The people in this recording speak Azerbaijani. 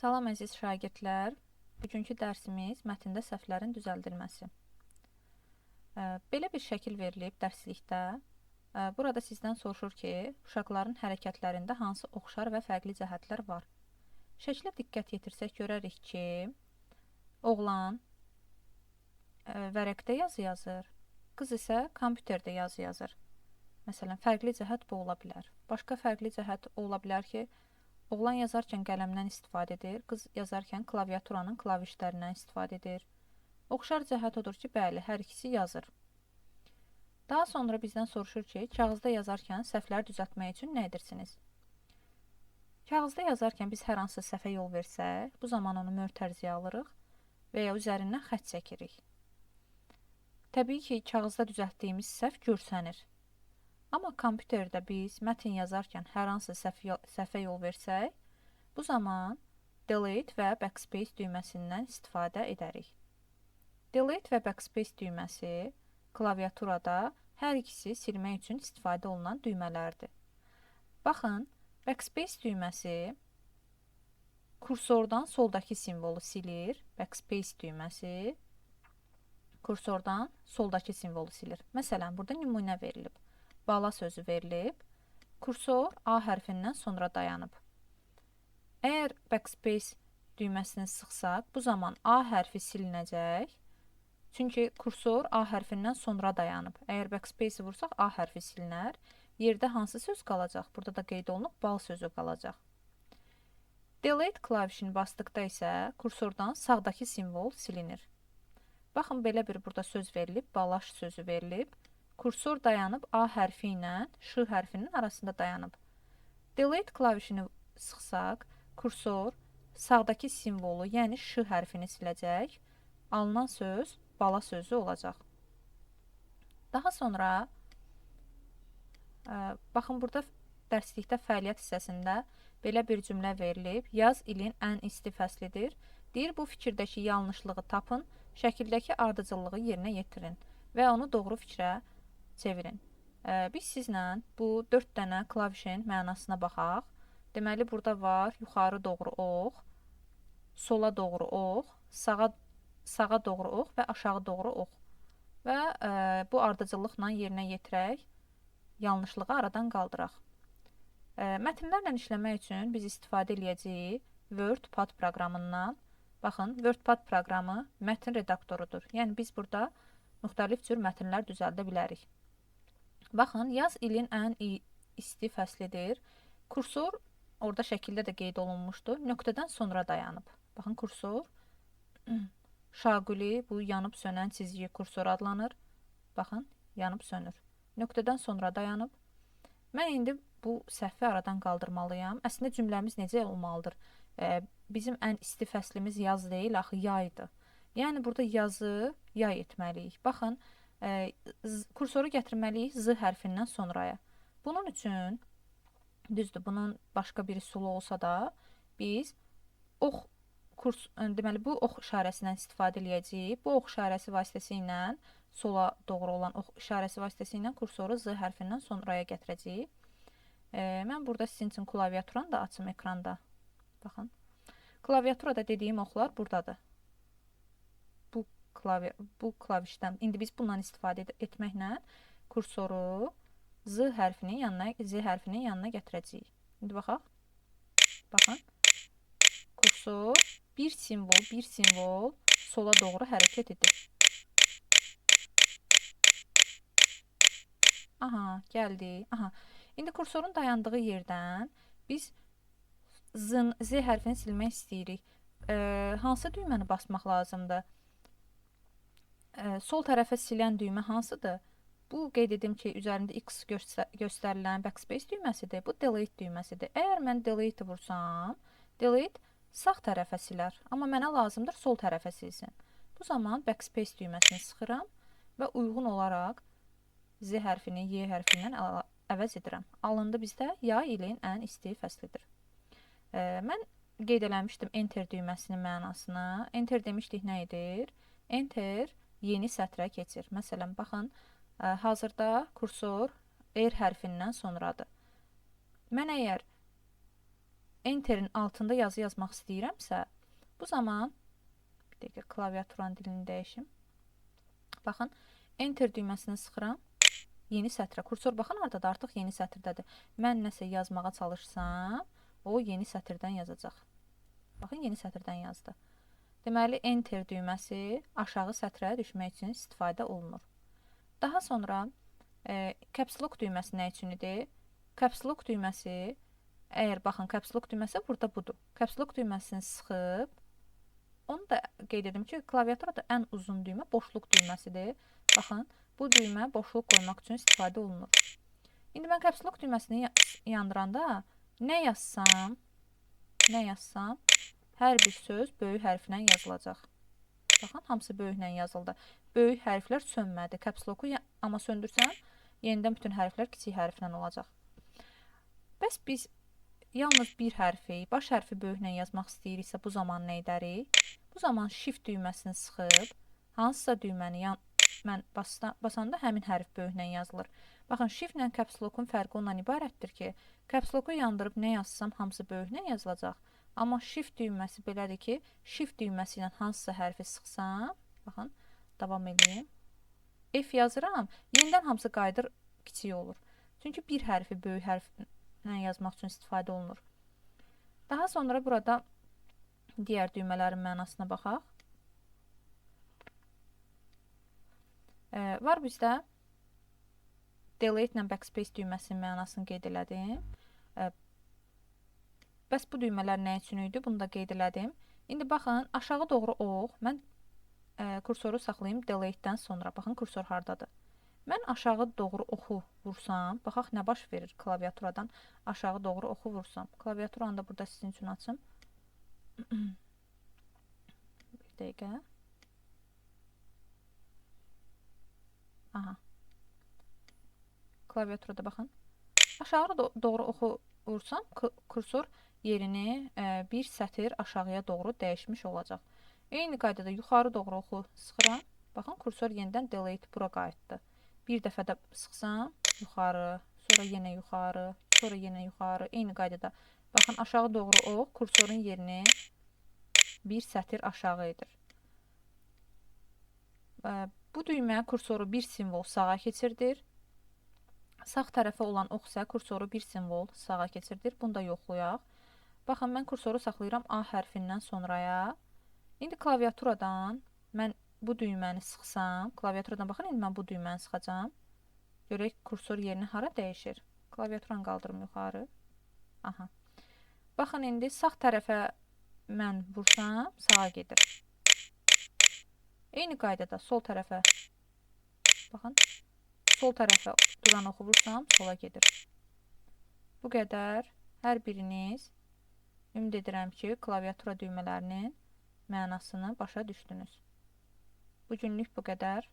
Salam əziz şagirdlər. Bugünkü dərsimiz mətndə səhvlərin düzəldilməsi. Belə bir şəkil verilib dərslikdə. Burada sizdən soruşur ki, uşaqların hərəkətlərində hansı oxşar və fərqli cəhətlər var? Şəklə diqqət yetirsək görərik ki, oğlan vərəqdə yazı yazır, qız isə kompüterdə yazı yazır. Məsələn, fərqli cəhət bu ola bilər. Başqa fərqli cəhət ola bilər ki, oğlan yazarkən qələmdən istifadə edir, qız yazarkən klaviaturanın klavişlərindən istifadə edir. Oxşar cəhət odur ki, bəli, hər ikisi yazır. Daha sonra bizdən soruşur ki, kağızda yazarkən səhvləri düzəltmək üçün nə edirsiniz? Kağızda yazarkən biz hər hansı səhvə yol versək, bu zaman onu mötərizəyə alırıq və ya üzərindən xətt çəkirik. Təbii ki, kağızda düzəltdiyimiz səhv görsənir. Amma kompüterdə biz mətn yazarkən hər hansı səhvə yol versək, bu zaman Delete və Backspace düyməsindən istifadə edərik. Delete və Backspace düyməsi klaviaturada hər ikisi silmək üçün istifadə olunan düymələrdir. Baxın, Backspace düyməsi kursordan soldakı simvolu silir. Backspace düyməsi kursordan soldakı simvolu silir. Məsələn, burada nümunə verilib. Bala sözü verilib. Kursor A hərfindən sonra dayanıb. Əgər Backspace düyməsini sıxsaq, bu zaman A hərfi silinəcək. Çünki kursor A hərfindən sonra dayanıb. Əgər Backspace vursaq, A hərfi silinər. Yerdə hansı söz qalacaq? Burada da qeyd olunub, bal sözü qalacaq. Delete klavişini basdıqda isə kursordan sağdakı simvol silinir. Baxın, belə bir burada söz verilib, balaş sözü verilib. Kursor dayanıb A hərfi ilə Ş hərfinin arasında dayanıb. Delete klavişini sıxsaq, kursor sağdakı simvolu, yəni Ş hərfini siləcək. Alınan söz bala sözü olacaq. Daha sonra baxın, burada dərslikdə fəaliyyət hissəsində belə bir cümlə verilib. Yaz ilin ən isti fəslidir. Deyir, bu fikirdəki yanlışlığı tapın, şəkildəki ardıcıllığı yerinə yetirin və onu doğru fikrə çevirin. Biz sizlə bu 4 dənə klavişin mənasına baxaq. Deməli, burada var yuxarı doğru ox, sola doğru ox, sağa doğru ox və aşağı doğru ox. Və bu ardıcıllıqla yerinə yetirək, yanlışlığı aradan qaldıraq. Mətnlərlə işləmək üçün biz istifadə edəcəyik WordPad proqramından. Baxın, WordPad proqramı mətn redaktorudur. Yəni, biz burada müxtəlif cür mətnlər düzəldə bilərik. Baxın, yaz ilin ən isti fəslidir. Kursor orada şəkildə də qeyd olunmuşdur. Nöqtədən sonra dayanıb. Baxın, kursor şaquli, bu yanıb sönən çizgi kursor adlanır. Baxın, yanıb sönür. Nöqtədən sonra dayanıb. Mən indi bu səhvi aradan qaldırmalıyam. Əslində cümləmiz necə olmalıdır? Bizim ən isti fəslimiz yaz deyil, axı yaydır. Yəni, burada yazı yay etməliyik. Baxın, kursoru gətirməliyik Z hərfindən sonraya. Bunun üçün, düzdür, bunun başqa bir üsulu olsa da, biz deməli, bu ox işarəsindən istifadə edəcəyik. Bu ox işarəsi vasitəsilə, sola doğru olan ox işarəsi vasitəsilə kursoru Z hərfindən sonraya gətirəcəyik. Mən burada sizin üçün klaviaturanı da açım ekranda. Baxın, klaviaturada dediyim oxlar buradadır. Bu klavişdən, indi biz bundan istifadə etməklə kursoru Z hərfinin yanına gətirəcəyik. İndi baxaq. Baxın, kursor bir simvol sola doğru hərəkət edir. Aha, gəldi. Aha. İndi kursorun dayandığı yerdən biz Z hərfini silmək istəyirik. Hansı düyməni basmaq lazımdır? Sol tərəfə silən düymə hansıdır? Bu, qeyd edim ki, üzərində X göstərilən Backspace düyməsidir. Bu, Delete düyməsidir. Əgər mən Delete vursam, Delete sağ tərəfə silər. Amma mənə lazımdır sol tərəfə silsin. Bu zaman Backspace düyməsini sıxıram və uyğun olaraq Z hərfini Y hərfindən əvəz edirəm. Alındı bizdə yay ilin ən isti fəslidir. Mən qeyd eləmişdim Enter düyməsinin mənasını. Enter demişdik nə edir? Enter yeni sətrə keçir. Məsələn, baxın, hazırda kursor R hərfindən sonradır. Mən əgər enterin altında yazı yazmaq istəyirəmsə, bu zaman bir dəqiqə klaviaturanın dilini dəyişim. Baxın, enter düyməsini sıxıram. Yeni sətrə. Kursor baxın orada artıq yeni sətirdədir. Mən nəsə yazmağa çalışsam, o yeni sətirdən yazacaq. Baxın, yeni sətirdən yazdı. Deməli, enter düyməsi aşağı sətrə düşmək üçün istifadə olunur. Daha sonra caps lock düyməsi nə üçündür? Caps lock düyməsi, əgər baxın, caps lock düyməsi burada budur. Caps lock düyməsini sıxıb, onu da qeyd edim ki, klaviaturada ən uzun düymə boşluq düyməsidir. Baxın, bu düymə boşluq qoymaq üçün istifadə olunur. İndi mən caps lock düyməsini yandıranda nə yazsam, hər bir söz böyük hərflə yazılacaq. Baxın, hamısı böyüklə yazıldı. Böyük hərflər sönmədi. Caps lock-u amma söndürsəm, yenidən bütün hərflər kiçik hərflə olacaq. Bəs biz yalnız bir hərfi, baş hərfi böyüklə yazmaq istəyiriksə, bu zaman nə edərik? Bu zaman shift düyməsini sıxıb, hansısa düyməni mən basanda həmin hərf böyüklə yazılır. Baxın, shift ilə caps lock-un fərqi ondan ibarətdir ki, caps lock-u yandırıb nə yazsam, hamısı böyüklə yazılacaq. Amma shift düyməsi belədir ki, shift düyməsi ilə hansısa hərfi sıxsam, baxın, davam edeyim. F yazıram, yenidən hamısı qayıdır, kiçik olur. Çünki bir hərfi böyük hərflə yazmaq üçün istifadə olunur. Daha sonra burada digər düymələrin mənasına baxaq. Var bizdə delete ilə backspace düyməsinin mənasını qeyd elədim. Bəs bu düymələr nə üçün idi? Bunu da qeyd elədim. İndi baxın, aşağı doğru ox. Mən kursoru saxlayayım delete-dən sonra. Baxın, kursor hardadır. Mən aşağı doğru oxu vursam, baxaq nə baş verir klaviaturadan aşağı doğru oxu vursam. Klaviaturanı da burada sizin üçün açım. Bir dəqiqə. Aha. Klaviaturada baxın. Aşağı doğru oxu vursam, kursor yerini bir sətir aşağıya doğru dəyişmiş olacaq. Eyni qaydada yuxarı doğru oxu sıxıram. Baxın, kursor yenidən delete bura qayıtdı. Bir dəfə də sıxsam, yuxarı, sonra yenə yuxarı, sonra yenə yuxarı. Eyni qaydada. Baxın, aşağı doğru ox kursorun yerini bir sətir aşağı edir. Bu düymə kursoru bir simvol sağa keçirdir. Sağ tərəfə olan ox isə kursoru bir simvol sağa keçirdir. Bunu da yoxlayaq. Baxın, mən kursoru saxlayıram A hərfindən sonraya. İndi klaviaturadan mən bu düyməni sıxsam, klaviaturadan baxın, indi mən bu düyməni sıxacam. Görək, kursor yerini hara dəyişir. Klaviaturanı qaldırım yuxarı. Aha. Baxın, indi sağ tərəfə mən vursam, sağa gedir. Eyni qaydada sol tərəfə, baxın, sol tərəfə duran oxu vursam, sola gedir. Bu qədər. Hər biriniz ümid edirəm ki, klaviatura düymələrinin mənasını başa düşdünüz. Bugünlük bu qədər.